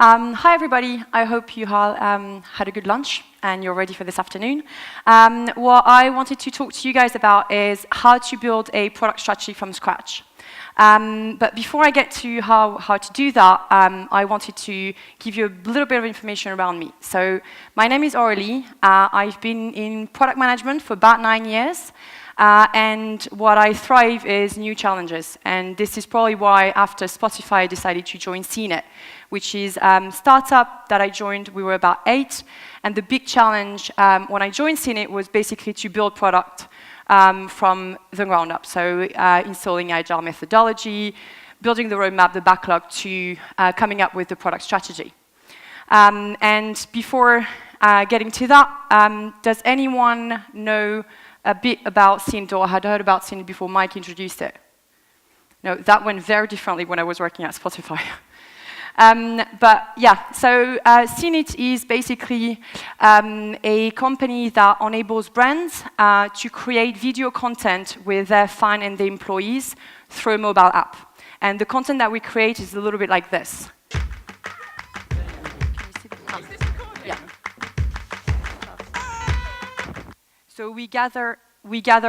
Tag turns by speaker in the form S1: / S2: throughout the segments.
S1: Hi everybody, I hope you all had a good lunch and you're ready for this afternoon. What I wanted to talk to you guys about is how to build a product strategy from scratch. But before I get to how to do that, I wanted to give you a little bit of information around me. So my name is Arelie. I've been in product management for about 9 years. And what I thrive is new challenges. And this is probably why after Spotify I decided to join Seenit, which is a startup that I joined. We were about 8. And the big challenge when I joined Seenit was basically to build product from the ground up. So installing agile methodology, building the roadmap, the backlog, to coming up with the product strategy. And before getting to that, does anyone know a bit about Seenit or had heard about Seenit before Mike introduced it? No, that went very differently when I was working at Spotify. But yeah, so Seenit is basically a company that enables brands to create video content with their fans and their employees through a mobile app. And the content that we create is a little bit like this. Yeah. So we gather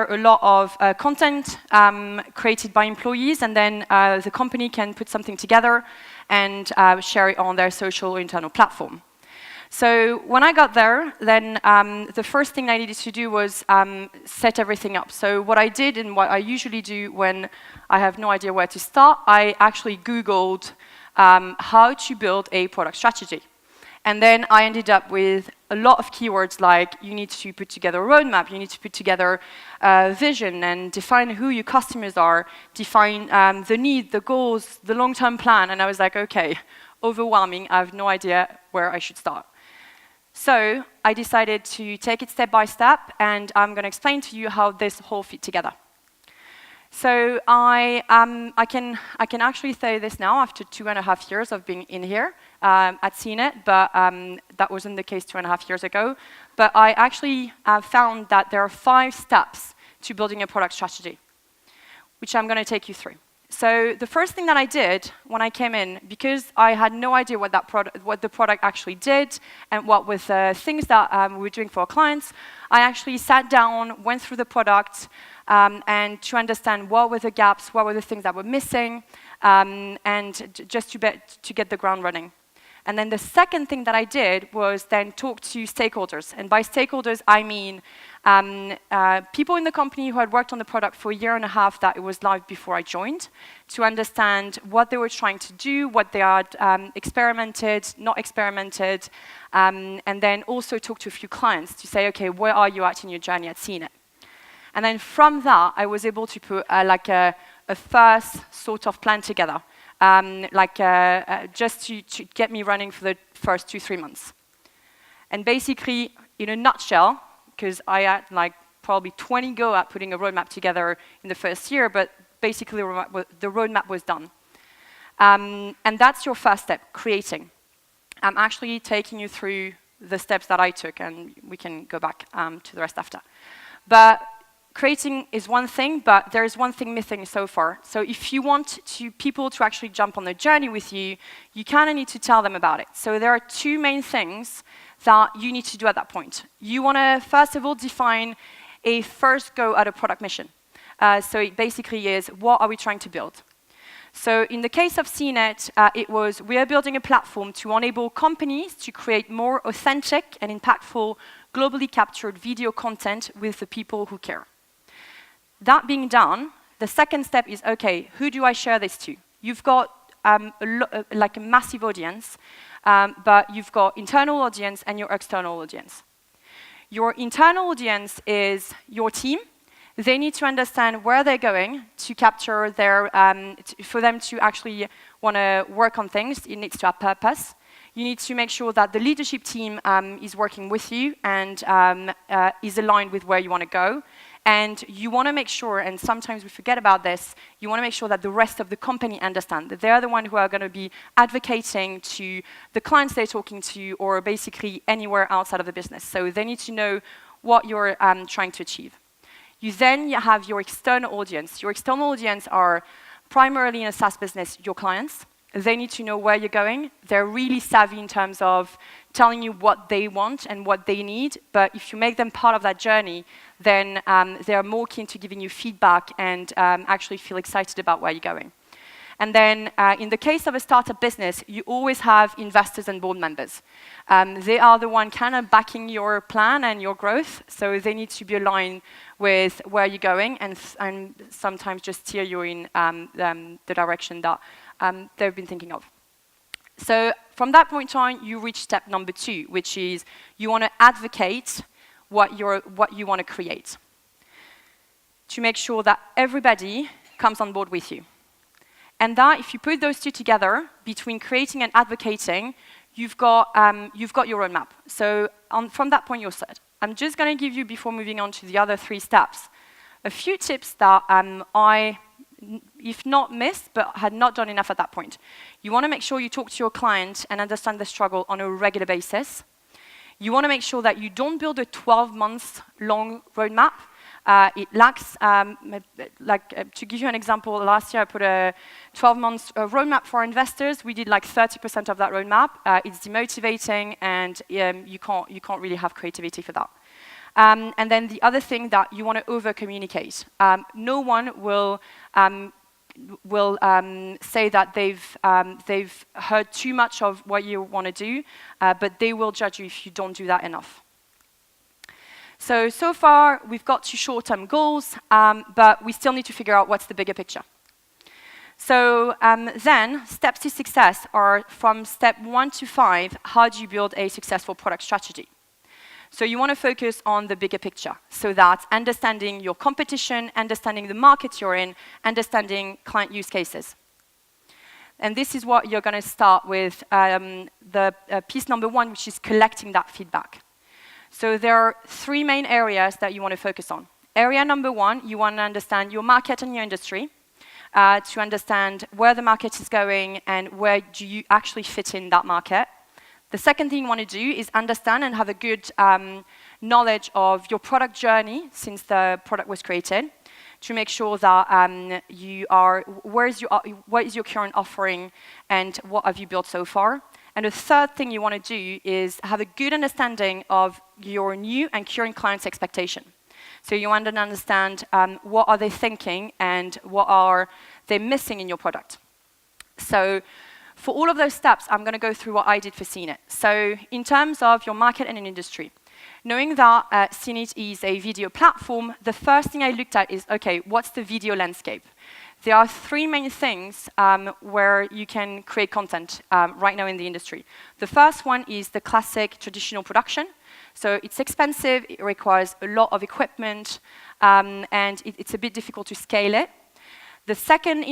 S1: a lot of content created by employees, and then the company can put something together and share it on their social or internal platform. So when I got there, then the first thing I needed to do was set everything up. So what I did, and what I usually do when I have no idea where to start, I actually Googled how to build a product strategy. And then I ended up with a lot of keywords like you need to put together a roadmap, you need to put together a vision and define who your customers are, define the need, the goals, the long-term plan. And I was like, okay, overwhelming, I have no idea where I should start. So I decided to take it step by step, and I'm going to explain to you how this whole fit together. So I can actually say this now after 2.5 years of being in here at Seenit, but that wasn't the case 2.5 years ago. But I actually found that there are 5 steps to building a product strategy, which I'm going to take you through. So the first thing that I did when I came in, because I had no idea what the product actually did and what was things that we were doing for our clients, I actually sat down, went through the product, and to understand what were the gaps, what were the things that were missing, and just to get the ground running. And then the second thing that I did was then talk to stakeholders. And by stakeholders, I mean people in the company who had worked on the product for 1.5 years that it was live before I joined, to understand what they were trying to do, what they had experimented, not experimented, and then also talk to a few clients to say, okay, where are you at in your journey at Seenit? And then from that, I was able to put like a first sort of plan together, just to get me running for the first 2-3 months. And basically, in a nutshell, because I had like probably 20 go at putting a roadmap together in the first year, but basically the roadmap was done. And that's your first step, creating. I'm actually taking you through the steps that I took, and we can go back to the rest after. But creating is one thing, but there is one thing missing so far. So if you want people to actually jump on the journey with you, you kind of need to tell them about it. So there are 2 main things that you need to do at that point. You want to, first of all, define a first go at a product mission. So it basically is, what are we trying to build? So in the case of Seenit, it was, we are building a platform to enable companies to create more authentic and impactful, globally captured video content with the people who care. That being done, the second step is, okay, who do I share this to? You've got like a massive audience, but you've got internal audience and your external audience. Your internal audience is your team. They need to understand where they're going to capture their, for them to actually want to work on things. It needs to have purpose. You need to make sure that the leadership team is working with you and is aligned with where you want to go. And you want to make sure, and sometimes we forget about this, you want to make sure that the rest of the company understand that they're the ones who are going to be advocating to the clients they're talking to, or basically anywhere outside of the business. So they need to know what you're trying to achieve. You have your external audience. Your external audience are primarily in a SaaS business, your clients. They need to know where you're going. They're really savvy in terms of telling you what they want and what they need. But if you make them part of that journey, then they're more keen to giving you feedback and actually feel excited about where you're going. And then in the case of a startup business, you always have investors and board members. They are the one kind of backing your plan and your growth, so they need to be aligned with where you're going and sometimes just steer you in the direction that they've been thinking of. So from that point on, you reach step number 2, which is you want to advocate what you want to create to make sure that everybody comes on board with you. And that, if you put those two together, between creating and advocating, you've got your roadmap. So from that point, you're set. I'm just going to give you, before moving on to the other 3 steps, a few tips that I, if not missed, but had not done enough at that point. You want to make sure you talk to your client and understand the struggle on a regular basis. You want to make sure that you don't build a 12-month-long roadmap. It lacks, to give you an example, last year I put a 12-month roadmap for investors. We did like 30% of that roadmap. It's demotivating, and you can't really have creativity for that. And then the other thing that you want to over-communicate. No one will say that they've heard too much of what you want to do, but they will judge you if you don't do that enough. So far, we've got 2 short-term goals, but we still need to figure out what's the bigger picture. So then, steps to success are from step 1 to 5, how do you build a successful product strategy? So you want to focus on the bigger picture. So that's understanding your competition, understanding the market you're in, understanding client use cases. And this is what you're going to start with, the piece number 1, which is collecting that feedback. So there are 3 main areas that you want to focus on. Area number 1, you want to understand your market and your industry, to understand where the market is going and where do you actually fit in that market. The second thing you want to do is understand and have a good knowledge of your product journey since the product was created, to make sure that what is your current offering and what have you built so far. And the third thing you want to do is have a good understanding of your new and current clients' expectation. So you want to understand what are they thinking and what are they missing in your product. So for all of those steps, I'm going to go through what I did for Seenit. So in terms of your market and an industry, knowing that Seenit is a video platform, the first thing I looked at is, okay, what's the video landscape? There are 3 main things where you can create content right now in the industry. The first one is the classic traditional production. So it's expensive, it requires a lot of equipment, and it's a bit difficult to scale it. The second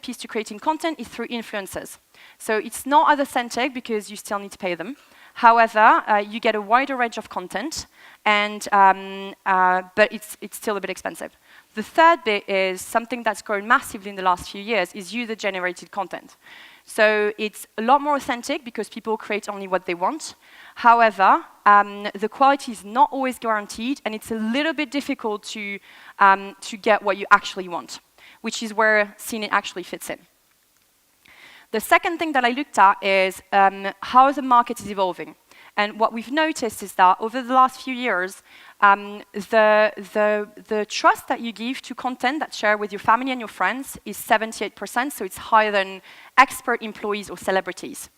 S1: piece to creating content is through influencers. So it's not as authentic because you still need to pay them. However, you get a wider range of content, but it's still a bit expensive. The third bit is something that's grown massively in the last few years, is user-generated content. So it's a lot more authentic because people create only what they want. However, the quality is not always guaranteed, and it's a little bit difficult to get what you actually want, which is where Seenit actually fits in. The second thing that I looked at is how the market is evolving. And what we've noticed is that over the last few years, the trust that you give to content that's shared with your family and your friends is 78%, so it's higher than expert employees or celebrities.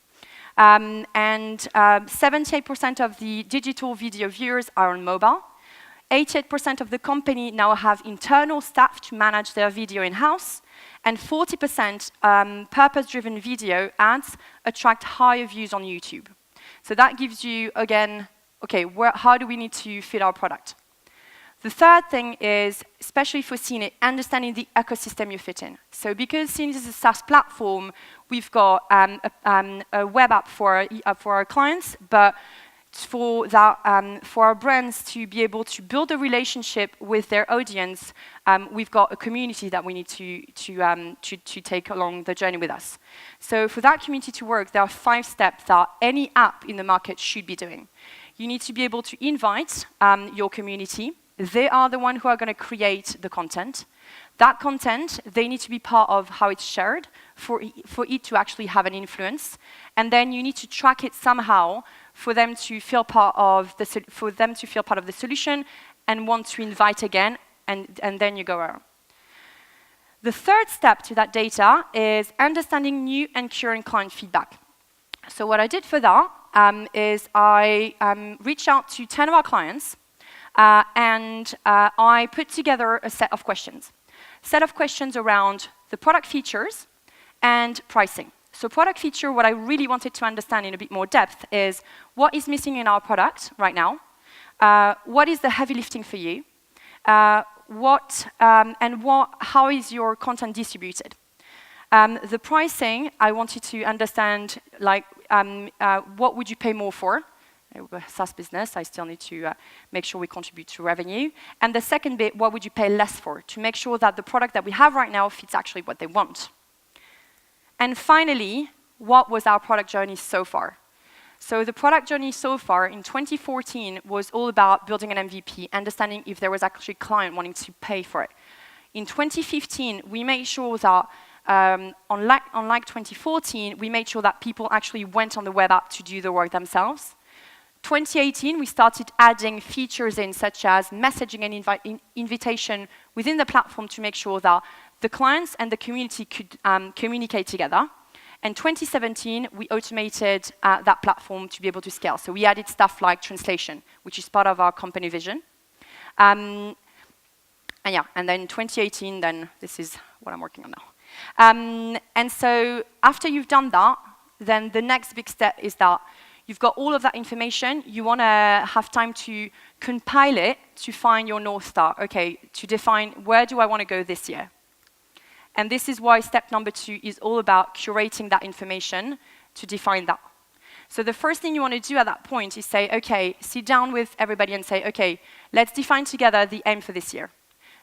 S1: And 78% of the digital video viewers are on mobile. 88% of the company now have internal staff to manage their video in-house, and 40% purpose-driven video ads attract higher views on YouTube. So that gives you, again, okay, how do we need to fit our product? The third thing is, especially for Seenit, understanding the ecosystem you fit in. So because Seenit is a SaaS platform, we've got a web app for our clients, but for our brands to be able to build a relationship with their audience, we've got a community that we need to take along the journey with us. So for that community to work, there are 5 steps that any app in the market should be doing. You need to be able to invite your community. They are the ones who are going to create the content. That content, they need to be part of how it's shared for it to actually have an influence. And then you need to track it somehow for them to feel part of the solution and want to invite again, and then you go around. The third step to that data is understanding new and current client feedback. So what I did for that is I reached out to 10 of our clients, and I put together a set of questions. Set of questions around the product features and pricing. So product feature, what I really wanted to understand in a bit more depth is what is missing in our product right now, what is the heavy lifting for you, how is your content distributed. The pricing, I wanted to understand, like, what would you pay more for? We're a SaaS business, I still need to make sure we contribute to revenue. And the second bit, what would you pay less for? To make sure that the product that we have right now fits actually what they want. And finally, what was our product journey so far? So the product journey so far in 2014 was all about building an MVP, understanding if there was actually a client wanting to pay for it. In 2015, we made sure that, unlike 2014, we made sure that people actually went on the web app to do the work themselves. 2018, we started adding features in, such as messaging and invitation within the platform to make sure that the clients and the community could communicate together. And 2017, we automated that platform to be able to scale. So we added stuff like translation, which is part of our company vision. And then 2018, then this is what I'm working on now. And so after you've done that, then the next big step is that you've got all of that information. You want to have time to compile it to find your North Star. Okay, to define where do I want to go this year. And this is why step number 2 is all about curating that information to define that. So the first thing you want to do at that point is say, okay, sit down with everybody and say, okay, let's define together the aim for this year.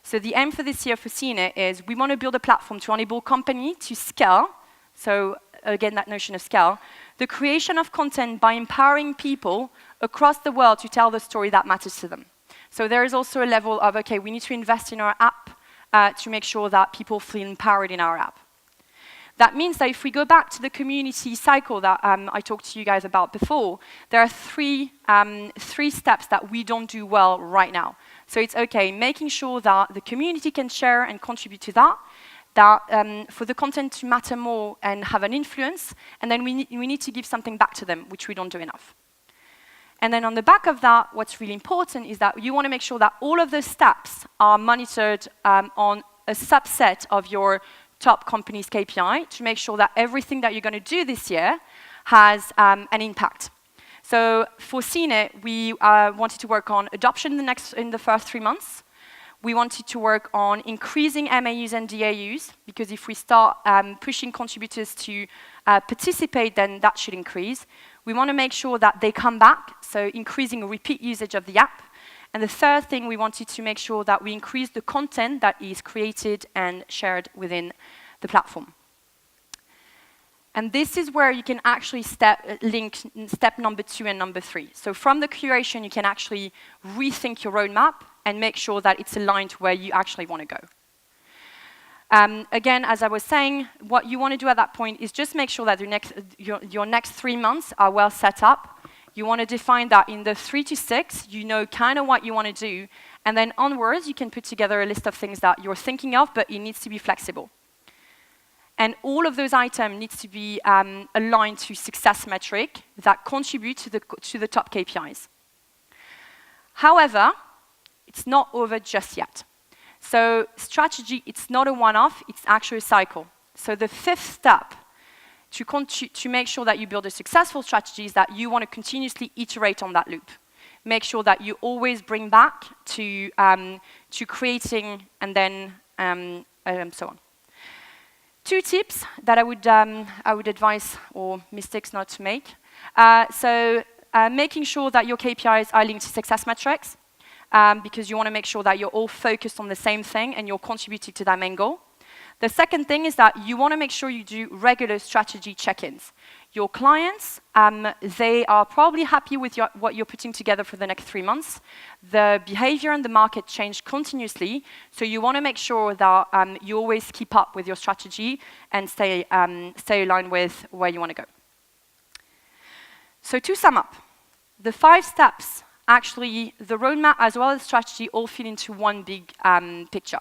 S1: So the aim for this year for Seenit is we want to build a platform to enable company to scale. So again, that notion of scale. The creation of content by empowering people across the world to tell the story that matters to them. So there is also a level of, okay, we need to invest in our app to make sure that people feel empowered in our app. That means that if we go back to the community cycle that I talked to you guys about before, there are three steps that we don't do well right now. So it's okay, making sure that the community can share and contribute to that, for the content to matter more and have an influence, and then we need to give something back to them, which we don't do enough. And then on the back of that, what's really important is that you want to make sure that all of those steps are monitored on a subset of your top company's KPI to make sure that everything that you're going to do this year has an impact. So for Seenit, we wanted to work on adoption in the first 3 months. We wanted to work on increasing MAUs and DAUs, because if we start pushing contributors to participate, then that should increase. We want to make sure that they come back, so increasing repeat usage of the app. And the third thing, we wanted to make sure that we increase the content that is created and shared within the platform. And this is where you can actually link step number 2 and number 3. So from the curation, you can actually rethink your roadmap and make sure that it's aligned to where you actually want to go. Again, as I was saying, what you want to do at that point is just make sure that your next 3 months are well set up. You want to define that in the 3 to 6, you know kind of what you want to do, and then onwards, you can put together a list of things that you're thinking of, but it needs to be flexible. And all of those items need to be aligned to success metric that contribute to the top KPIs. However, it's not over just yet. So strategy, it's not a one-off, it's actually a cycle. So the 5th step to make sure that you build a successful strategy is that you want to continuously iterate on that loop. Make sure that you always bring back to creating and then so on. 2 tips that I would advise, or mistakes not to make. Making sure that your KPIs are linked to success metrics, because you want to make sure that you're all focused on the same thing and you're contributing to that main goal. The second thing is that you want to make sure you do regular strategy check-ins. Your clients, they are probably happy with what you're putting together for the next 3 months. The behavior in the market change continuously, so you want to make sure that you always keep up with your strategy and stay aligned with where you want to go. So to sum up, the 5 steps, actually, the roadmap as well as strategy all fit into one big picture.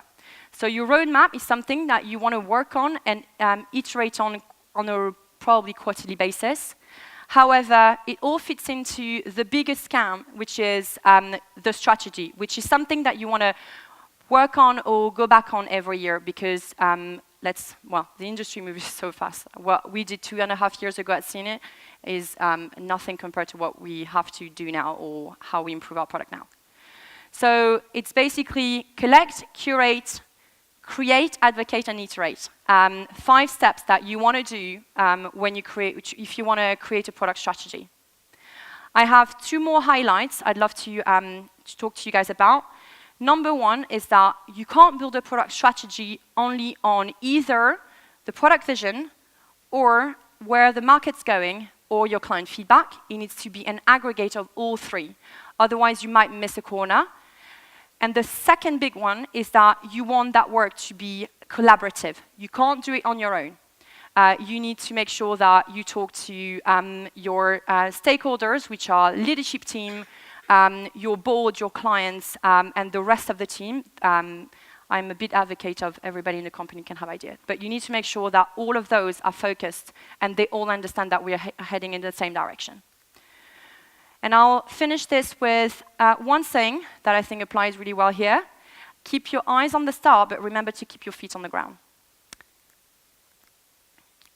S1: So your roadmap is something that you want to work on and iterate on a probably quarterly basis. However, it all fits into the biggest scam, which is the strategy, which is something that you want to work on or go back on every year because the industry moves so fast. What we did 2.5 years ago at Seenit is nothing compared to what we have to do now or how we improve our product now. So it's basically collect, curate, create, advocate, and iterate. 5 steps that you want to do when you if you want to create a product strategy. I have 2 more highlights I'd love to talk to you guys about. Number 1 is that you can't build a product strategy only on either the product vision or where the market's going or your client feedback. It needs to be an aggregate of all 3. Otherwise, you might miss a corner. And the second big one is that you want that work to be collaborative. You can't do it on your own. You need to make sure that you talk to your stakeholders, which are leadership team, your board, your clients, and the rest of the team. I'm a big advocate of everybody in the company can have ideas. But you need to make sure that all of those are focused and they all understand that we are heading in the same direction. And I'll finish this with one thing that I think applies really well here. Keep your eyes on the star, but remember to keep your feet on the ground.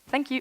S1: Thank you.